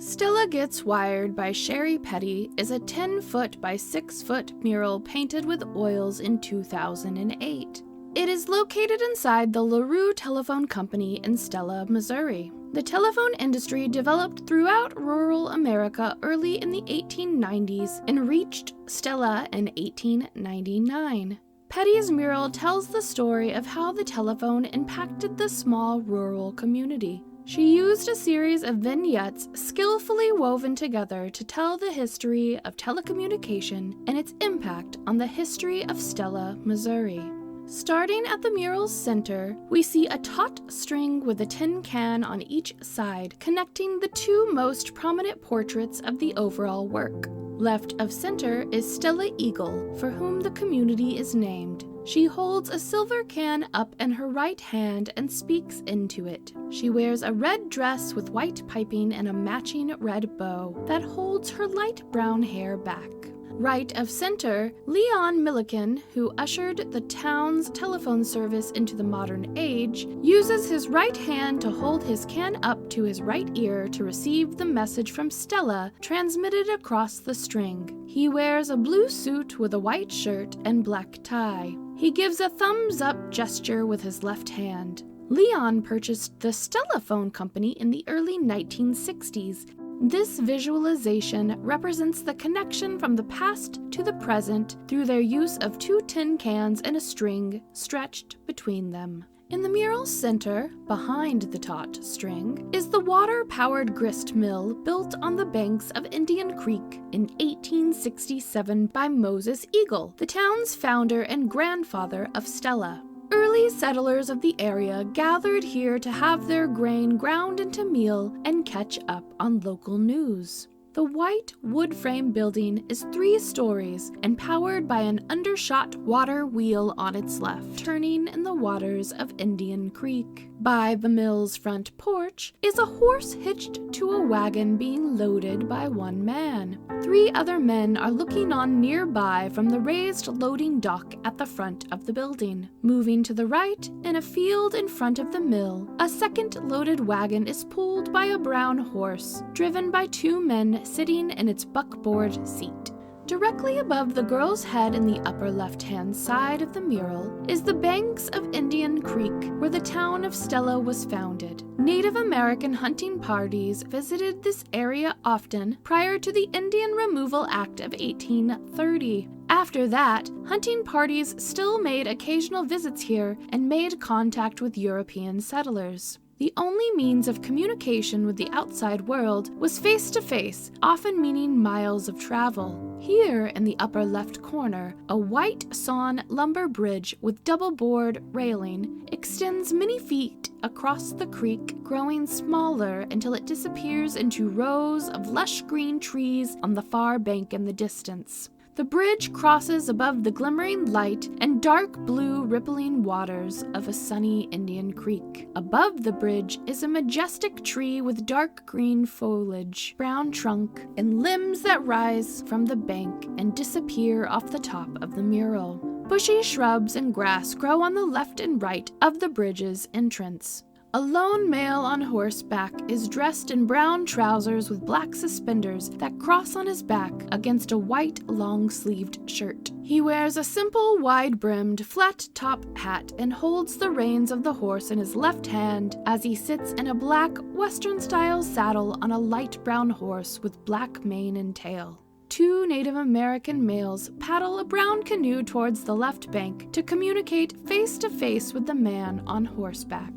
Stella Gets Wired by Sherry Pettey is a 10-foot by 6-foot mural painted with oils in 2008. It is located inside the LaRue Telephone Company in Stella, Missouri. The telephone industry developed throughout rural America early in the 1890s and reached Stella in 1899. Pettey's mural tells the story of how the telephone impacted the small rural community. She used a series of vignettes skillfully woven together to tell the history of telecommunication and its impact on the history of Stella, Missouri. Starting at the mural's center, we see a taut string with a tin can on each side, connecting the two most prominent portraits of the overall work. Left of center is Stella Eagle, for whom the community is named. She holds a silver can up in her right hand and speaks into it. She wears a red dress with white piping and a matching red bow that holds her light brown hair back. Right of center, Leon Milliken, who ushered the town's telephone service into the modern age, uses his right hand to hold his can up to his right ear to receive the message from Stella transmitted across the string. He wears a blue suit with a white shirt and black tie. He gives a thumbs-up gesture with his left hand. Leon purchased the Stella Phone Company in the early 1960s. This visualization represents the connection from the past to the present through their use of two tin cans and a string stretched between them. In the mural's center, behind the taut string, is the water-powered grist mill built on the banks of Indian Creek in 1867 by Moses Eagle, the town's founder and grandfather of Stella. Early settlers of the area gathered here to have their grain ground into meal and catch up on local news. The white wood frame building is 3 stories and powered by an undershot water wheel on its left, turning in the waters of Indian Creek. By the mill's front porch is a horse hitched to a wagon being loaded by one man. 3 other men are looking on nearby from the raised loading dock at the front of the building. Moving to the right, in a field in front of the mill, a second loaded wagon is pulled by a brown horse, driven by 2 men sitting in its buckboard seat. Directly above the girl's head in the upper left-hand side of the mural is the banks of Indian Creek, where the town of Stella was founded. Native American hunting parties visited this area often prior to the Indian Removal Act of 1830. After that, hunting parties still made occasional visits here and made contact with European settlers. The only means of communication with the outside world was face-to-face, often meaning miles of travel. Here, in the upper left corner, a white sawn lumber bridge with double-board railing extends many feet across the creek, growing smaller until it disappears into rows of lush green trees on the far bank in the distance. The bridge crosses above the glimmering light and dark blue rippling waters of a sunny Indian Creek. Above the bridge is a majestic tree with dark green foliage, brown trunk, and limbs that rise from the bank and disappear off the top of the mural. Bushy shrubs and grass grow on the left and right of the bridge's entrance. A lone male on horseback is dressed in brown trousers with black suspenders that cross on his back against a white long-sleeved shirt. He wears a simple, wide-brimmed, flat-top hat and holds the reins of the horse in his left hand as he sits in a black, Western-style saddle on a light brown horse with black mane and tail. 2 Native American males paddle a brown canoe towards the left bank to communicate face-to-face with the man on horseback.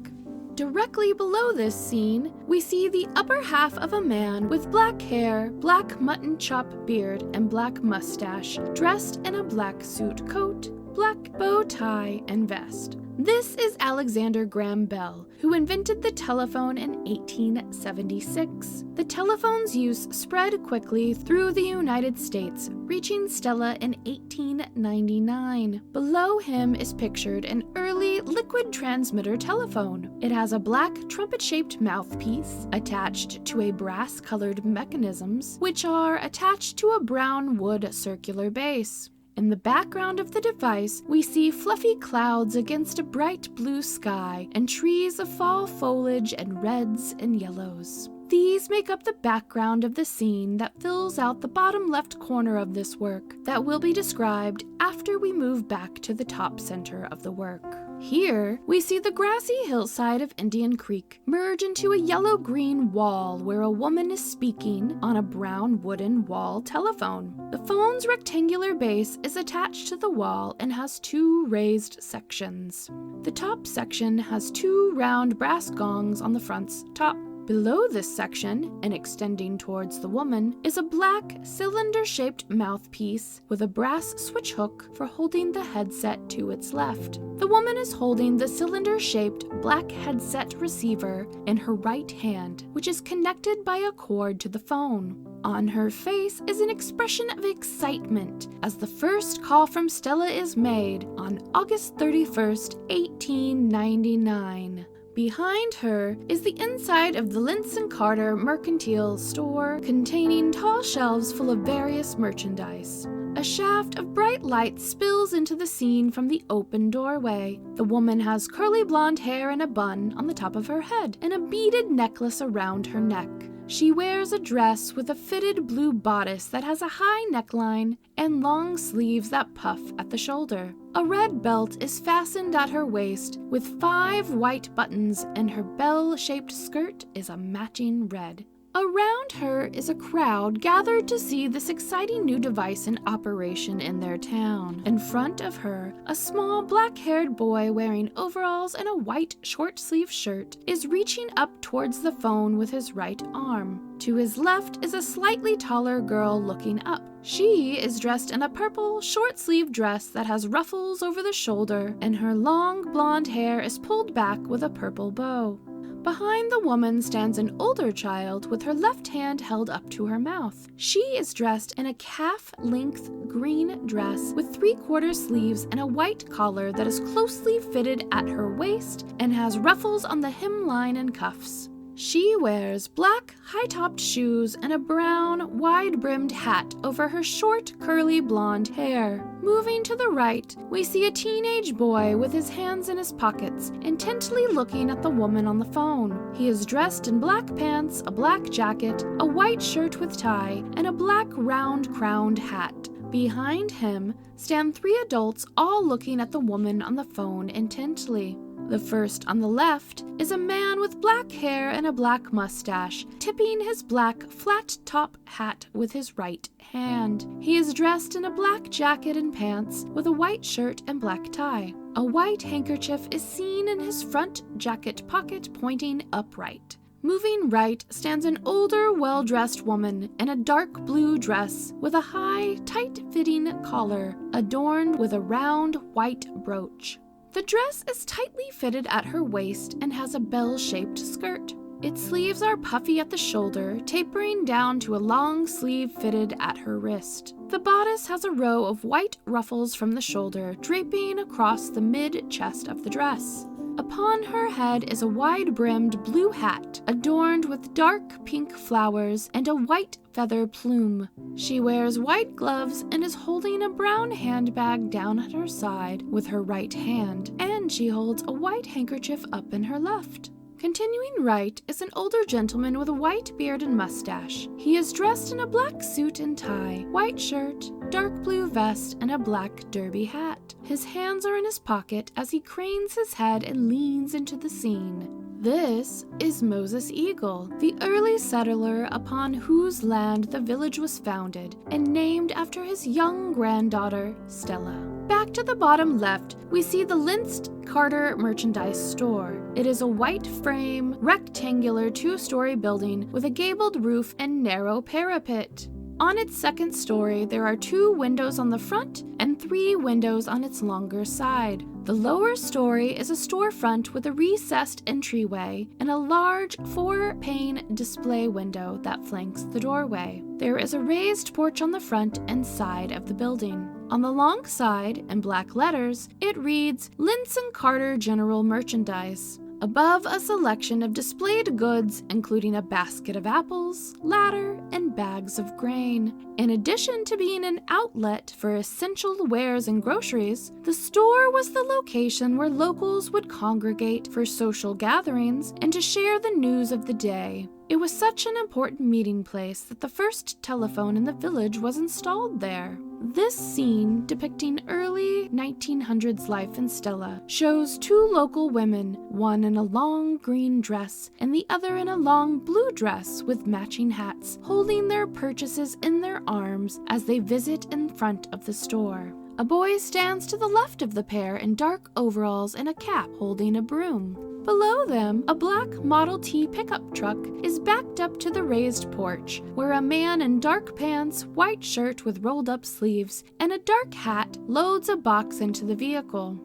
Directly below this scene, we see the upper half of a man with black hair, black mutton chop beard, and black mustache, dressed in a black suit coat, black bow tie, and vest. This is Alexander Graham Bell, who invented the telephone in 1876. The telephone's use spread quickly through the United States, reaching Stella in 1899. Below him is pictured an early liquid transmitter telephone. It has a black trumpet-shaped mouthpiece attached to a brass-colored mechanisms, which are attached to a brown wood circular base. In the background of the device, we see fluffy clouds against a bright blue sky and trees of fall foliage and reds and yellows. The These make up the background of the scene that fills out the bottom left corner of this work that will be described after we move back to the top center of the work. Here, we see the grassy hillside of Indian Creek merge into a yellow-green wall where a woman is speaking on a brown wooden wall telephone. The phone's rectangular base is attached to the wall and has two raised sections. The top section has two round brass gongs on the front's top. Below this section, and extending towards the woman, is a black, cylinder-shaped mouthpiece with a brass switch hook for holding the headset to its left. The woman is holding the cylinder-shaped black headset receiver in her right hand, which is connected by a cord to the phone. On her face is an expression of excitement as the first call from Stella is made on August 31st, 1899. Behind her is the inside of the Lintz & Carter mercantile store containing tall shelves full of various merchandise. A shaft of bright light spills into the scene from the open doorway. The woman has curly blonde hair in a bun on the top of her head and a beaded necklace around her neck. She wears a dress with a fitted blue bodice that has a high neckline and long sleeves that puff at the shoulder. A red belt is fastened at her waist with 5 white buttons, and her bell-shaped skirt is a matching red. Around her is a crowd gathered to see this exciting new device in operation in their town. In front of her, a small black-haired boy wearing overalls and a white short-sleeved shirt is reaching up towards the phone with his right arm. To his left is a slightly taller girl looking up. She is dressed in a purple, short-sleeved dress that has ruffles over the shoulder, and her long blonde hair is pulled back with a purple bow. Behind the woman stands an older child with her left hand held up to her mouth. She is dressed in a calf-length green dress with 3/4 sleeves and a white collar that is closely fitted at her waist and has ruffles on the hemline and cuffs. She wears black, high-topped shoes and a brown, wide-brimmed hat over her short, curly blonde hair. Moving to the right, we see a teenage boy with his hands in his pockets, intently looking at the woman on the phone. He is dressed in black pants, a black jacket, a white shirt with tie, and a black round-crowned hat. Behind him stand 3 adults, all looking at the woman on the phone intently. The first on the left is a man with black hair and a black mustache, tipping his black flat-top hat with his right hand. He is dressed in a black jacket and pants with a white shirt and black tie. A white handkerchief is seen in his front jacket pocket pointing upright. Moving right stands an older, well-dressed woman in a dark blue dress with a high, tight-fitting collar adorned with a round white brooch. The dress is tightly fitted at her waist and has a bell-shaped skirt. Its sleeves are puffy at the shoulder, tapering down to a long sleeve fitted at her wrist. The bodice has a row of white ruffles from the shoulder draping across the mid-chest of the dress. Upon her head is a wide-brimmed blue hat adorned with dark pink flowers and a white feather plume. She wears white gloves and is holding a brown handbag down at her side with her right hand, and she holds a white handkerchief up in her left. Continuing right is an older gentleman with a white beard and mustache. He is dressed in a black suit and tie, white shirt, dark blue vest, and a black derby hat. His hands are in his pocket as he cranes his head and leans into the scene. This is Moses Eagle, the early settler upon whose land the village was founded and named after his young granddaughter, Stella. Back to the bottom left, we see the Lintz & Carter merchandise store. It is a white frame, rectangular 2-story building with a gabled roof and narrow parapet. On its second story, there are 2 windows on the front and 3 windows on its longer side. The lower story is a storefront with a recessed entryway and a large 4-pane display window that flanks the doorway. There is a raised porch on the front and side of the building. On the long side, in black letters, it reads Lintz & Carter General Merchandise. Above a selection of displayed goods, including a basket of apples, ladder, and bags of grain. In addition to being an outlet for essential wares and groceries, the store was the location where locals would congregate for social gatherings and to share the news of the day. It was such an important meeting place that the first telephone in the village was installed there. This scene, depicting early 1900s life in Stella, shows two local women, one in a long green dress and the other in a long blue dress with matching hats, holding their purchases in their arms as they visit in front of the store. A boy stands to the left of the pair in dark overalls and a cap, holding a broom. Below them, a black Model T pickup truck is backed up to the raised porch, where a man in dark pants, white shirt with rolled-up sleeves, and a dark hat loads a box into the vehicle.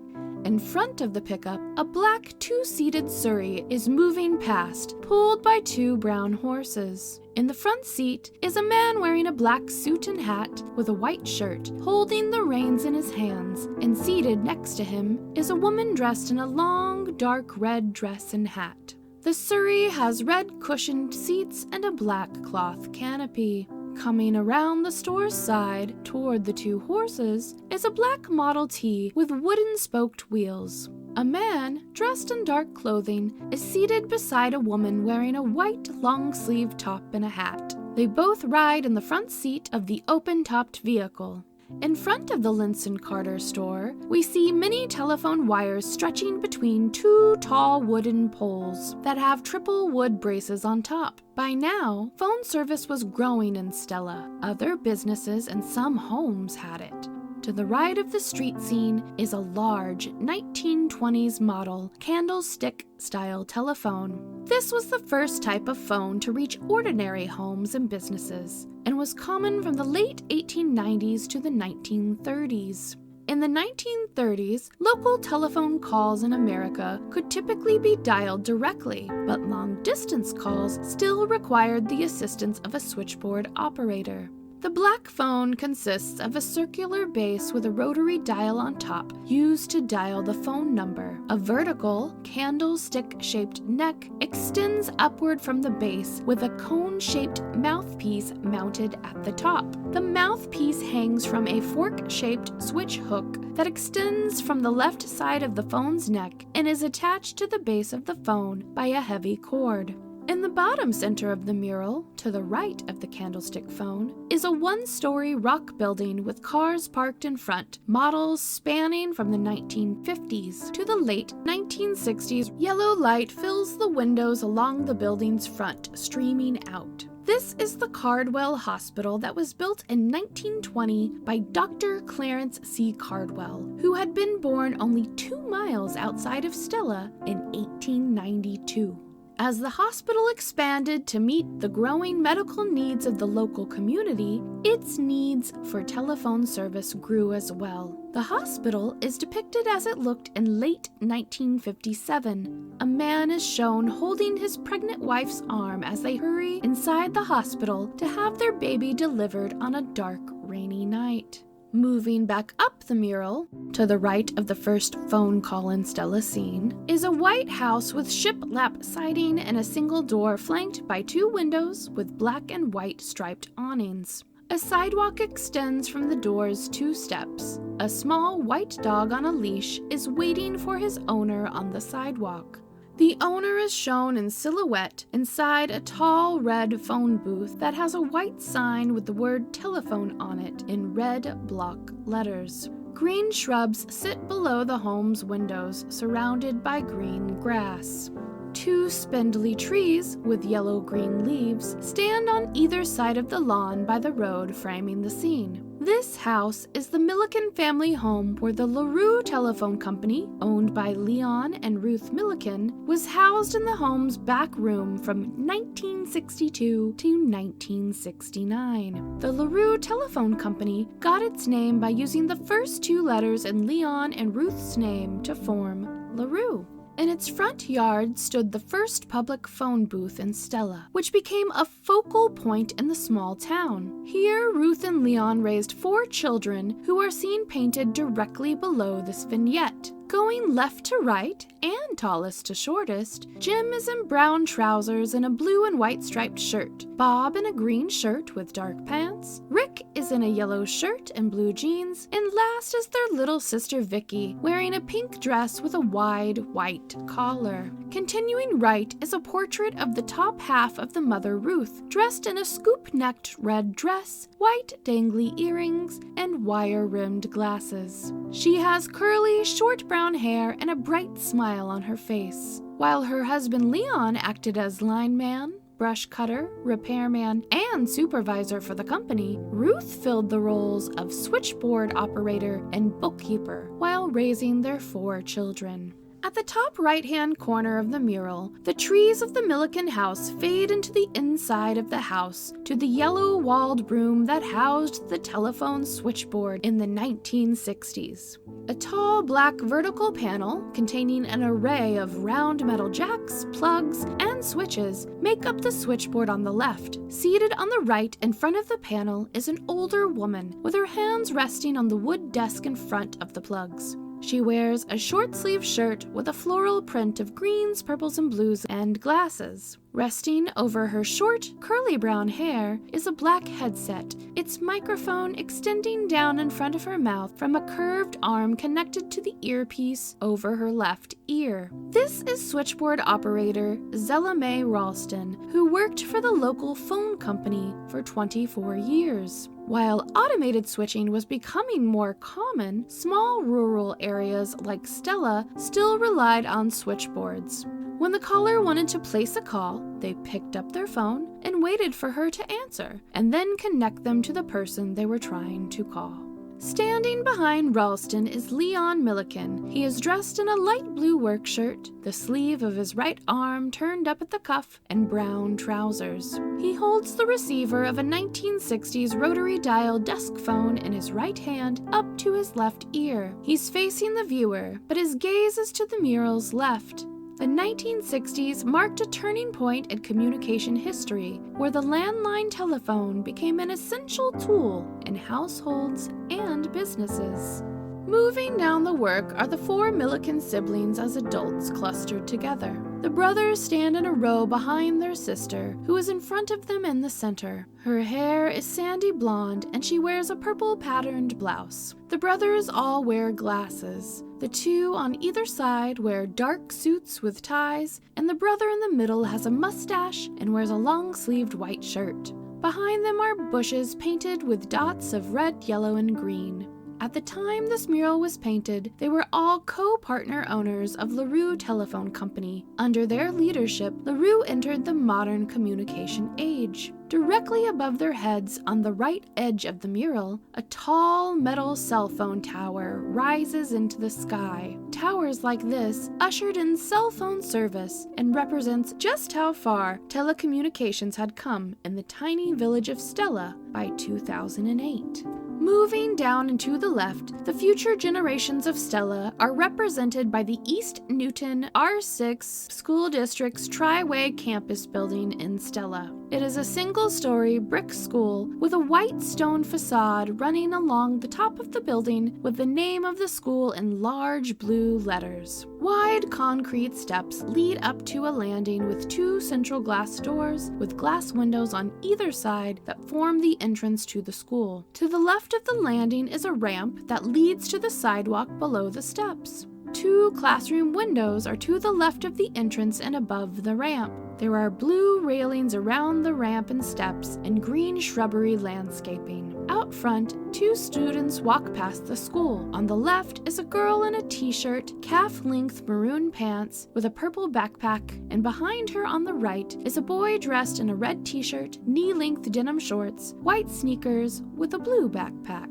In front of the pickup, a black two-seated surrey is moving past, pulled by two brown horses. In the front seat is a man wearing a black suit and hat with a white shirt, holding the reins in his hands, and seated next to him is a woman dressed in a long, dark red dress and hat. The surrey has red cushioned seats and a black cloth canopy. Coming around the store's side toward the two horses is a black Model T with wooden spoked wheels. A man, dressed in dark clothing, is seated beside a woman wearing a white long-sleeved top and a hat. They both ride in the front seat of the open-topped vehicle. In front of the Linson Carter store, we see many telephone wires stretching between two tall wooden poles that have triple wood braces on top. By now, phone service was growing in Stella. Other businesses and some homes had it. To the right of the street scene is a large 1920s model candlestick-style telephone. This was the first type of phone to reach ordinary homes and businesses, and was common from the late 1890s to the 1930s. In the 1930s, local telephone calls in America could typically be dialed directly, but long-distance calls still required the assistance of a switchboard operator. The black phone consists of a circular base with a rotary dial on top, used to dial the phone number. A vertical, candlestick-shaped neck extends upward from the base with a cone-shaped mouthpiece mounted at the top. The mouthpiece hangs from a fork-shaped switch hook that extends from the left side of the phone's neck and is attached to the base of the phone by a heavy cord. In the bottom center of the mural, to the right of the candlestick phone, is a one-story rock building with cars parked in front, models spanning from the 1950s to the late 1960s. Yellow light fills the windows along the building's front, streaming out. This is the Cardwell Hospital that was built in 1920 by Dr. Clarence C. Cardwell, who had been born only 2 miles outside of Stella in 1892. As the hospital expanded to meet the growing medical needs of the local community, its needs for telephone service grew as well. The hospital is depicted as it looked in late 1957. A man is shown holding his pregnant wife's arm as they hurry inside the hospital to have their baby delivered on a dark, rainy night. Moving back up the mural, to the right of the first phone call in Stella scene, is a white house with shiplap siding and a single door flanked by 2 windows with black and white striped awnings. A sidewalk extends from the door's 2 steps. A small white dog on a leash is waiting for his owner on the sidewalk. The owner is shown in silhouette inside a tall red phone booth that has a white sign with the word telephone on it in red block letters. Green shrubs sit below the home's windows, surrounded by green grass. 2 spindly trees with yellow-green leaves stand on either side of the lawn by the road, framing the scene. This house is the Milliken family home where the LaRue Telephone Company, owned by Leon and Ruth Milliken, was housed in the home's back room from 1962 to 1969. The LaRue Telephone Company got its name by using the first 2 letters in Leon and Ruth's name to form LaRue. In its front yard stood the first public phone booth in Stella, which became a focal point in the small town. Here, Ruth and Leon raised 4 children who are seen painted directly below this vignette. Going left to right, and tallest to shortest, Jim is in brown trousers and a blue and white striped shirt, Bob in a green shirt with dark pants, Rick is in a yellow shirt and blue jeans, and last is their little sister Vicky, wearing a pink dress with a wide white collar. Continuing right is a portrait of the top half of the mother Ruth, dressed in a scoop-necked red dress, white dangly earrings, and wire-rimmed glasses. She has curly, short brown hair and a bright smile on her face. While her husband Leon acted as lineman, brush cutter, repairman, and supervisor for the company, Ruth filled the roles of switchboard operator and bookkeeper while raising their 4 children. At the top right-hand corner of the mural, the trees of the Milliken house fade into the inside of the house to the yellow-walled room that housed the telephone switchboard in the 1960s. A tall black vertical panel containing an array of round metal jacks, plugs, and switches make up the switchboard on the left. Seated on the right in front of the panel is an older woman with her hands resting on the wood desk in front of the plugs. She wears a short-sleeved shirt with a floral print of greens, purples, and blues, and glasses. Resting over her short, curly brown hair is a black headset, its microphone extending down in front of her mouth from a curved arm connected to the earpiece over her left ear. This is switchboard operator Zella Mae Ralston, who worked for the local phone company for 24 years. While automated switching was becoming more common, small rural areas like Stella still relied on switchboards. When the caller wanted to place a call, they picked up their phone and waited for her to answer, and then connect them to the person they were trying to call. Standing behind Ralston is Leon Milliken. He is dressed in a light blue work shirt, the sleeve of his right arm turned up at the cuff, and brown trousers. He holds the receiver of a 1960s rotary dial desk phone in his right hand up to his left ear. He's facing the viewer, but his gaze is to the mural's left. The 1960s marked a turning point in communication history, where the landline telephone became an essential tool in households and businesses. Moving down the work are the 4 Milliken siblings as adults clustered together. The brothers stand in a row behind their sister, who is in front of them in the center. Her hair is sandy blonde, and she wears a purple patterned blouse. The brothers all wear glasses. The 2 on either side wear dark suits with ties, and the brother in the middle has a mustache and wears a long-sleeved white shirt. Behind them are bushes painted with dots of red, yellow, and green. At the time this mural was painted, they were all co-partner owners of LaRue Telephone Company. Under their leadership, LaRue entered the modern communication age. Directly above their heads, on the right edge of the mural, a tall metal cell phone tower rises into the sky. Towers like this ushered in cell phone service and represents just how far telecommunications had come in the tiny village of Stella by 2008. Moving down and to the left, the future generations of Stella are represented by the East Newton R6 School District's Tri-Way campus building in Stella. It is a single-story brick school with a white stone facade running along the top of the building with the name of the school in large blue letters. Wide concrete steps lead up to a landing with 2 central glass doors with glass windows on either side that form the entrance to the school. To the left of the landing is a ramp that leads to the sidewalk below the steps. 2 classroom windows are to the left of the entrance and above the ramp. There are blue railings around the ramp and steps and green shrubbery landscaping. Out front, 2 students walk past the school. On the left is a girl in a t-shirt, calf-length maroon pants with a purple backpack, and behind her on the right is a boy dressed in a red t-shirt, knee-length denim shorts, white sneakers with a blue backpack.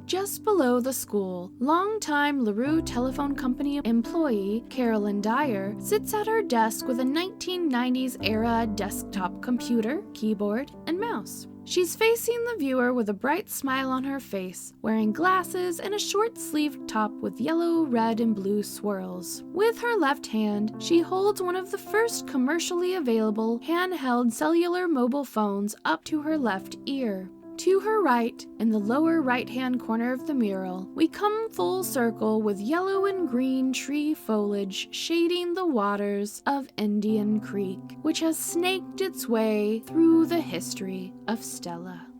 Just below the school, longtime LaRue Telephone Company employee Carolyn Dyer sits at her desk with a 1990s-era desktop computer, keyboard, and mouse. She's facing the viewer with a bright smile on her face, wearing glasses and a short-sleeved top with yellow, red, and blue swirls. With her left hand, she holds one of the first commercially available handheld cellular mobile phones up to her left ear. To her right, in the lower right-hand corner of the mural, we come full circle with yellow and green tree foliage shading the waters of Indian Creek, which has snaked its way through the history of Stella.